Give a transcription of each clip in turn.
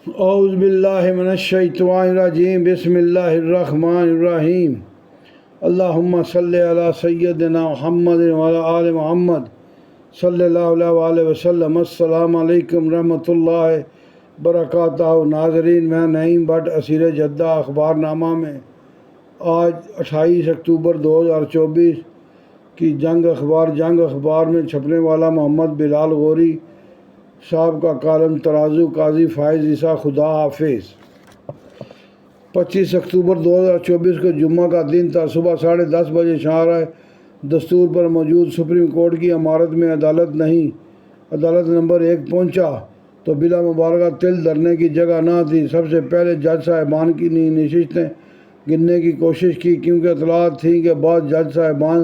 اعوذ باللہ من الشیطان الرجیم بسم اللہ الرحمن الرحیم اللہم صلی علی سیدنا محمد وعلی آل محمد صلی اللہ علیہ وسلم۔ السلام علیکم رحمۃ اللہ وبرکاتہ۔ ناظرین، میں نعیم بٹ اسیر جدہ اخبار نامہ میں آج 28 اکتوبر 2024 کی جنگ اخبار میں چھپنے والا محمد بلال غوری صاحب کا کالم ترازو قاضی فائز عیسیٰ خدا حافظ۔ 25 اکتوبر 2024 کو جمعہ کا دن تھا۔ صبح 10:30 بجے شاہراہ دستور پر موجود سپریم کورٹ کی عمارت میں عدالت نمبر 1 پہنچا تو بلا مبالغہ تل دھرنے کی جگہ نہ تھی۔ سب سے پہلے جج صاحبان کی نشستیں گننے کی کوشش کی، کیونکہ اطلاعات تھیں کہ بعض جج صاحبان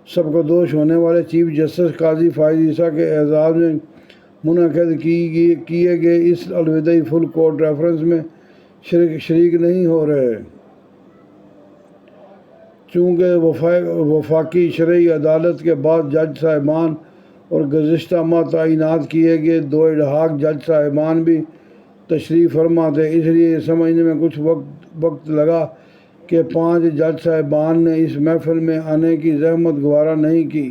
سب کو دوش ہونے والے چیف جسٹس قاضی فائز عیسیٰ کے اعزاز میں منعقد کیے گئے اس الوداعی فل کورٹ ریفرنس میں شریک نہیں ہو رہے، چونکہ وفاقی شرعی عدالت کے بعد جج صاحبان اور گزشتہ ماہ تعینات کیے گئے 2 ایڈ-ہاک جج صاحبان بھی تشریف فرما تھے۔ اس لیے یہ سمجھنے میں کچھ وقت لگا کہ 5 جج صاحبان نے اس محفل میں آنے کی زحمت گوارا نہیں کی۔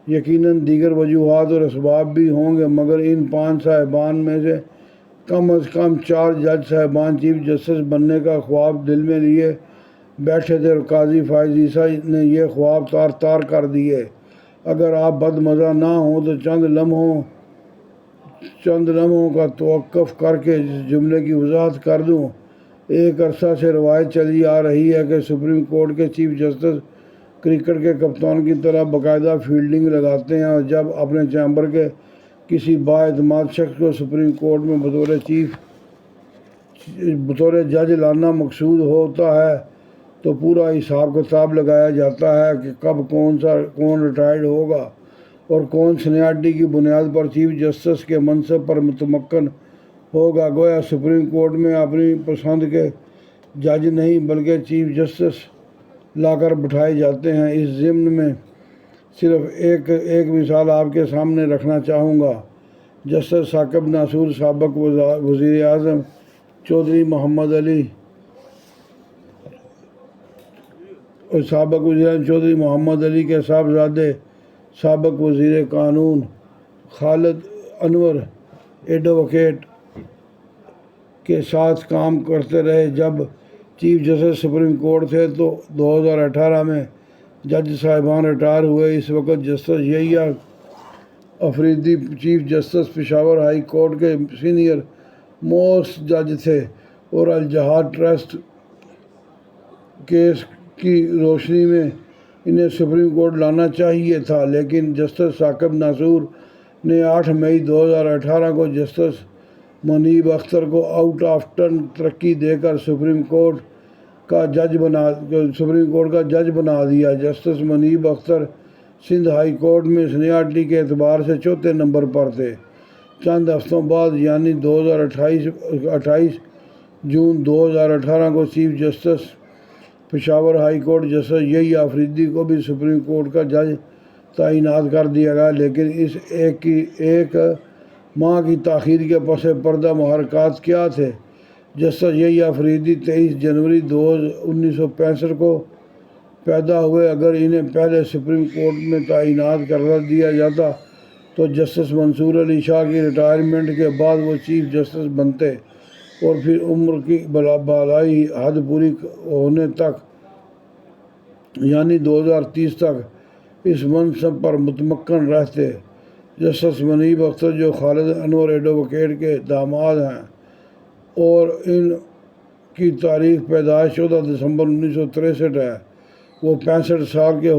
یقیناً دیگر وجوہات اور اسباب بھی ہوں گے، مگر ان 5 صاحبان میں سے کم از کم 4 جج صاحبان چیف جسٹس بننے کا خواب دل میں لیے بیٹھے تھے، اور قاضی فائز عیسیٰ نے یہ خواب تار کر دیے۔ اگر آپ بد مزہ نہ ہوں تو چند لمحوں کا توقف کر کے اس جملے کی وضاحت کر دوں۔ ایک عرصہ سے روایت چلی آ رہی ہے کہ سپریم کورٹ کے چیف جسٹس کرکٹ کے کپتان کی طرح باقاعدہ فیلڈنگ لگاتے ہیں، اور جب اپنے چیمبر کے کسی بااعتماد شخص کو سپریم کورٹ میں بطور جج لانا مقصود ہوتا ہے تو پورا حساب کتاب لگایا جاتا ہے کہ کب کون ریٹائرڈ ہوگا اور کون سینیارٹی کی بنیاد پر چیف جسٹس کے منصب پر متمکن ہوگا۔ گویا سپریم کورٹ میں اپنی پسند کے جج نہیں بلکہ چیف جسٹس لا کر بٹھائے جاتے ہیں۔ اس ضمن میں صرف ایک مثال آپ کے سامنے رکھنا چاہوں گا۔ جسٹس ثاقب ناصور سابق وزیر اعظم چودھری محمد علی کے صاحبزادے سابق وزیر قانون خالد انور ایڈووکیٹ کے ساتھ کام کرتے رہے۔ جب چیف جسٹس سپریم کورٹ تھے تو 2018 میں جج صاحبان ریٹائر ہوئے۔ اس وقت justice Yahya Afridi chief justice Peshawar high court کے سینئر موسٹ جج تھے، اور الجہاد ٹرسٹ کیس کی روشنی میں انہیں سپریم کورٹ لانا چاہیے تھا، لیکن جسٹس ثاقب ناصور نے 8 مئی 2018 کو جسٹس منیب اختر کو آؤٹ آف ٹرن ترقی دے کر سپریم کورٹ کا جج بنا دیا۔ جسٹس منیب اختر سندھ ہائی کورٹ میں سینیارٹی کے اعتبار سے 4تھے نمبر پر تھے۔ چند ہفتوں بعد یعنی 28 جون 2018 کو chief justice Peshawar high court justice Yahya Afridi کو بھی سپریم کورٹ کا جج تعینات کر دیا گیا، لیکن اس ایک ماہ کی تاخیر کے پس پردہ محرکات کیا تھے؟ جسٹس یحییٰ افریدی 23 جنوری 1965 کو پیدا ہوئے۔ اگر انہیں پہلے سپریم کورٹ میں تعینات کر دیا جاتا تو جسٹس منصور علی شاہ کی ریٹائرمنٹ کے بعد وہ چیف جسٹس بنتے، اور پھر عمر کی بالائی حد پوری ہونے تک یعنی 2030 تک اس منصب پر متمکن رہتے۔ جسٹس منیب اختر، جو خالد انور ایڈووکیٹ کے داماد ہیں اور ان کی تاریخ پیدائش 14 دسمبر 1963 ہے، وہ 65 سال کے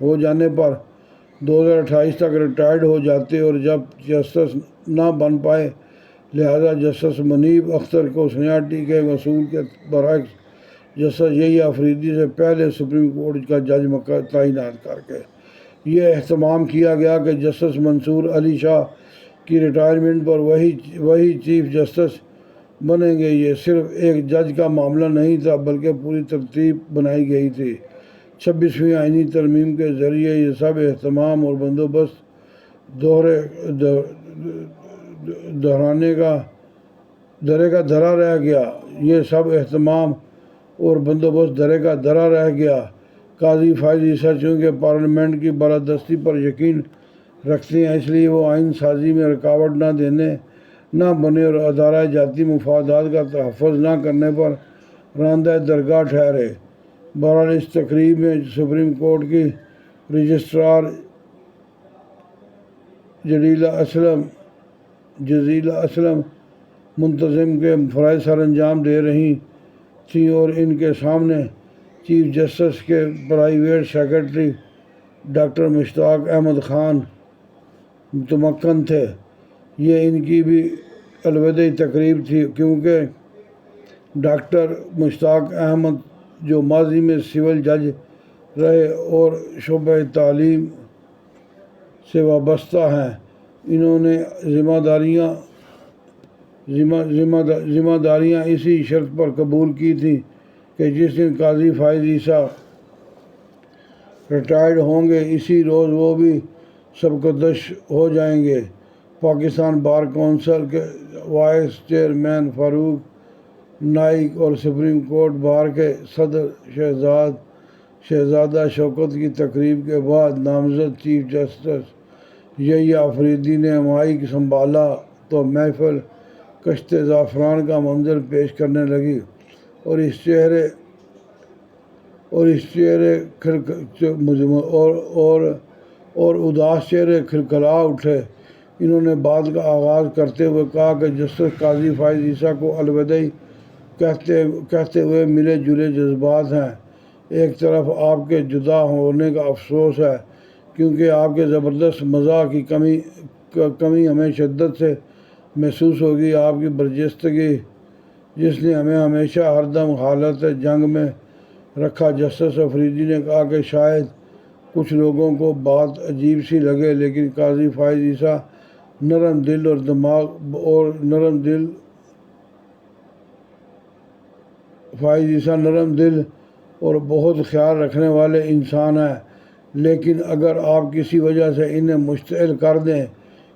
ہو جانے پر 2028 تک ریٹائرڈ ہو جاتے، اور جب جسٹس نہ بن پائے لہذا جسٹس منیب اختر کو سینیارٹی کے اصول کے برعکس جسٹس یحییٰ افریدی سے پہلے سپریم کورٹ کا جج تعینات کر کے یہ اہتمام کیا گیا کہ جسٹس منصور علی شاہ کی ریٹائرمنٹ پر وہی چیف جسٹس بنیں گے۔ یہ صرف ایک جج کا معاملہ نہیں تھا بلکہ پوری ترتیب بنائی گئی تھی۔ 26ویں آئینی ترمیم کے ذریعے یہ سب اہتمام اور بندوبست دہرانے کا درے کا دھرا رہ گیا۔ یہ سب اہتمام اور بندوبست درے کا دھرا رہ گیا۔ قاضی فائز عیسیٰ چونکہ پارلیمنٹ کی بالادستی پر یقین رکھتے ہیں، اس لیے وہ آئین سازی میں رکاوٹ نہ بنے اور ادارہ جاتی مفادات کا تحفظ نہ کرنے پر راندہ درگاہ ٹھہرے۔ بہرحال اس تقریب میں سپریم کورٹ کی رجسٹرار جزیلہ اسلم منتظم کے فرائض سر انجام دے رہی تھیں اور ان کے سامنے چیف جسٹس کے پرائیویٹ سیکرٹری ڈاکٹر مشتاق احمد خان متمکن تھے۔ یہ ان کی بھی الوداعی تقریب تھی، کیونکہ ڈاکٹر مشتاق احمد جو ماضی میں سول جج رہے اور شعبہ تعلیم سے وابستہ ہیں، انہوں نے ذمہ داریاں اسی شرط پر قبول کی تھیں کہ جس دن قاضی فائز عیسیٰ ریٹائرڈ ہوں گے اسی روز وہ بھی سبکدوش ہو جائیں گے۔ پاکستان بار کونسل کے وائس چیئرمین فاروق نائک اور سپریم کورٹ بار کے صدر شہزادہ شوکت کی تقریب کے بعد نامزد چیف جسٹس یحییٰ آفریدی نے مائیک سنبھالا تو محفل کشت زعفران کا منظر پیش کرنے لگی اور اداس چہرے کھلکھلا اٹھے۔ انہوں نے بات کا آغاز کرتے ہوئے کہا کہ جسٹس قاضی فائز عیسیٰ کو الوداعی کہتے ہوئے ملے جلے جذبات ہیں۔ ایک طرف آپ کے جدا ہونے کا افسوس ہے، کیونکہ آپ کے زبردست مزاح کی کمی ہمیں شدت سے محسوس ہوگی۔ آپ کی برجستگی جس نے ہمیں ہمیشہ ہردم حالت جنگ میں رکھا۔ جسٹس آفریدی نے کہا کہ شاید کچھ لوگوں کو بات عجیب سی لگے، لیکن قاضی فائز عیسیٰ نرم دل اور بہت خیال رکھنے والے انسان ہیں، لیکن اگر آپ کسی وجہ سے انہیں مشتعل کر دیں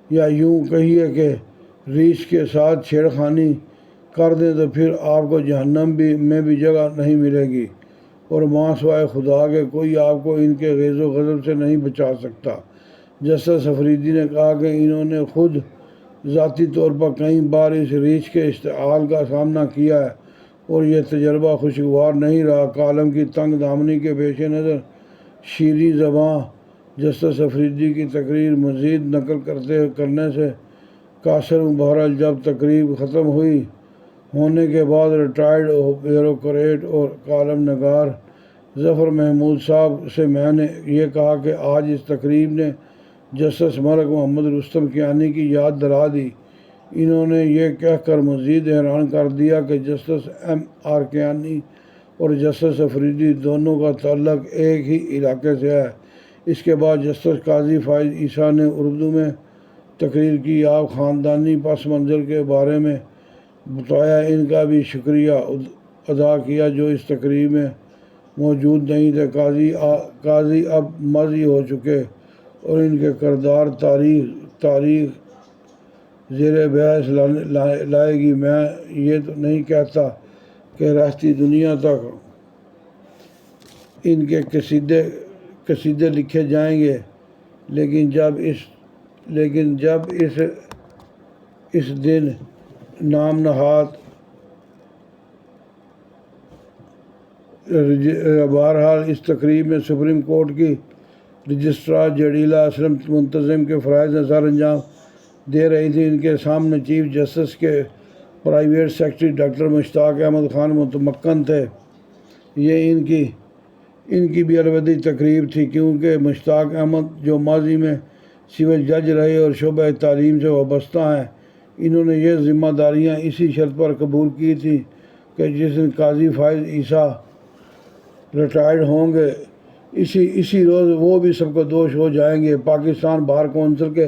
یا یوں کہیے کہ ریچھ کے ساتھ چھیڑ خانی کر دیں تو پھر آپ کو جہنم میں بھی جگہ نہیں ملے گی، اور ماں سوائے خدا کے کوئی آپ کو ان کے غیظ و غضب سے نہیں بچا سکتا۔ جسٹس آفریدی نے کہا کہ انہوں نے خود ذاتی طور پر کئی بار اس ریچھ کے اشتعال کا سامنا کیا ہے اور یہ تجربہ خوشگوار نہیں رہا۔ کالم کی تنگ دامنی کے پیش نظر شیریں زباں جسٹس آفریدی کی تقریر مزید نقل کرنے سے قاصر ہوں۔ بہرحال جب تقریب ختم ہونے کے بعد ریٹائرڈ بیوروکریٹ اور کالم نگار ظفر محمود صاحب سے میں نے یہ کہا کہ آج اس تقریب نے جسٹس ملک محمد رستم کیانی کی یاد دلا دی۔ انہوں نے یہ کہہ کر مزید حیران کر دیا کہ جسٹس ایم آر کیانی اور جسٹس آفریدی دونوں کا تعلق ایک ہی علاقے سے ہے۔ اس کے بعد جسٹس قاضی فائز عیسیٰ نے اردو میں تقریر کی۔ آپ خاندانی پس منظر کے بارے میں بتایا، ان کا بھی شکریہ ادا کیا جو اس تقریر میں موجود نہیں تھے۔ قاضی اب ماضی ہو چکے اور ان کے کردار تاریخ زیر بحث لائے گی۔ میں یہ تو نہیں کہتا کہ رہتی دنیا تک ان کے قصیدے لکھے جائیں گے، لیکن جب اس دن نام نہاد بہرحال اس تقریب میں سپریم کورٹ کی رجسٹرار جزیلہ اسلم منتظم کے فرائض سر انجام دے رہی تھی۔ ان کے سامنے چیف جسٹس کے پرائیویٹ سیکرٹری ڈاکٹر مشتاق احمد خان متمکن تھے۔ یہ ان کی بھی الوداعی تقریب تھی، کیونکہ مشتاق احمد جو ماضی میں سول جج رہے اور شعبہ تعلیم سے وابستہ ہیں، انہوں نے یہ ذمہ داریاں اسی شرط پر قبول کی تھیں کہ جس دن قاضی فائز عیسیٰ ریٹائرڈ ہوں گے اسی روز وہ بھی سبکدوش ہو جائیں گے۔ پاکستان بار کونسل کے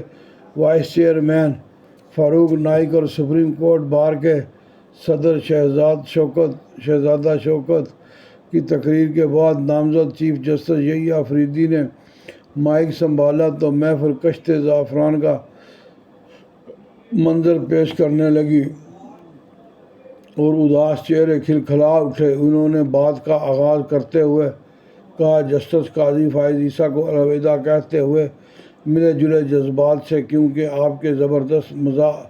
وائس چیئرمین فاروق نائک اور سپریم کورٹ بار کے صدر شہزادہ شوکت کی تقریر کے بعد نامزد چیف جسٹس یحییٰ آفریدی نے مائیک سنبھالا تو محفل کشت زعفران کا منظر پیش کرنے لگی اور اداس چہرے کھلکھلا اٹھے۔ انہوں نے بات کا آغاز کرتے ہوئے کہا، جسٹس قاضی فائز عیسیٰ کو الوداع کہتے ہوئے ملے جلے جذبات سے، کیونکہ آپ کے زبردست مزاح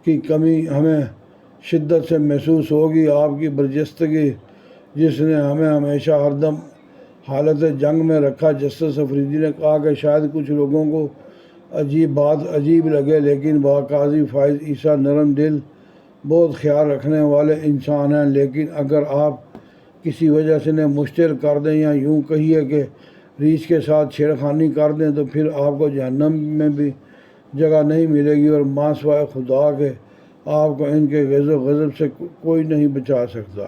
کی کمی ہمیں شدت سے محسوس ہوگی۔ آپ کی برجستگی جس نے ہمیں ہمیشہ ہردم حالت جنگ میں رکھا۔ جسٹس افریدی نے کہا کہ شاید کچھ لوگوں کو بات عجیب لگے، لیکن قاضی فائز عیسیٰ نرم دل، بہت خیال رکھنے والے انسان ہیں۔ لیکن اگر آپ کسی وجہ سے انہیں مشتعل کر دیں یا یوں کہیے کہ ریچھ کے ساتھ چھیڑخانی کر دیں تو پھر آپ کو جہنم میں بھی جگہ نہیں ملے گی، اور ماں سوائے خدا کے آپ کو ان کے غضب و غضب سے کوئی نہیں بچا سکتا۔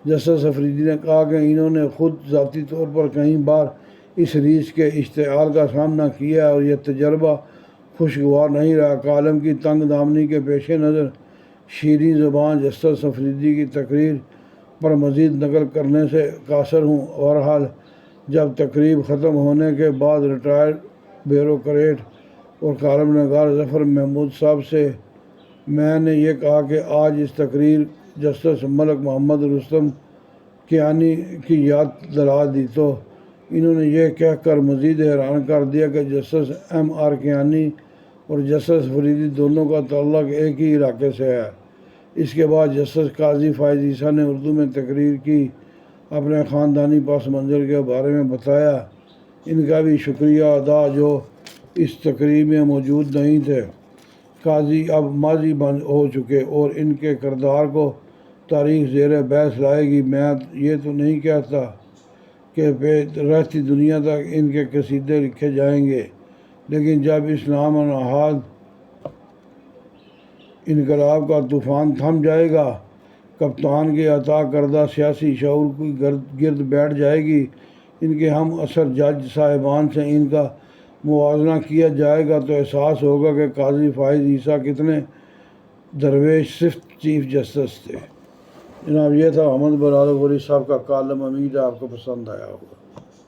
جسٹس افریدی نے کہا کہ انہوں نے خود ذاتی طور پر کئی بار اس ریچھ کے اشتعال کا سامنا کیا ہے اور یہ تجربہ خوشگوار نہیں رہا۔ کالم کی تنگ دامنی کے پیش نظر شیریں زبان جسٹس افریدی کی تقریر پر مزید نقل کرنے سے قاصر ہوں۔ بہرحال جب تقریب ختم ہونے کے بعد ریٹائرڈ بیوروکریٹ اور کالم نگار ظفر محمود صاحب سے میں نے یہ کہا کہ آج اس تقریر جسٹس ملک محمد رستم کیانی کی یاد دلا دی، تو انہوں نے یہ کہہ کر مزید حیران کر دیا کہ جسٹس ایم آر کیانی اور جسٹس افریدی دونوں کا تعلق ایک ہی علاقے سے ہے۔ اس کے بعد جسٹس قاضی فائز عیسیٰ نے اردو میں تقریر کی، اپنے خاندانی پس منظر کے بارے میں بتایا۔ ان کا بھی شکریہ ادا جو اس تقریر میں موجود نہیں تھے۔ قاضی اب ماضی بن ہو چکے اور ان کے کردار کو تاریخ زیر بحث لائے گی۔ میں یہ تو نہیں کہتا کہ رہتی دنیا تک ان کے قصیدے لکھے جائیں گے، لیکن جب اس نام نہاد انقلاب کا طوفان تھم جائے گا، کپتان کے عطا کردہ سیاسی شعور کی گرد بیٹھ جائے گی، ان کے ہم عصر جج صاحبان سے ان کا موازنہ کیا جائے گا، تو احساس ہوگا کہ قاضی فائز عیسیٰ کتنے درویش صفت چیف جسٹس تھے۔ جناب یہ تھا احمد برادر غوری صاحب کا کالم، امید ہے آپ کو پسند آیا ہوگا۔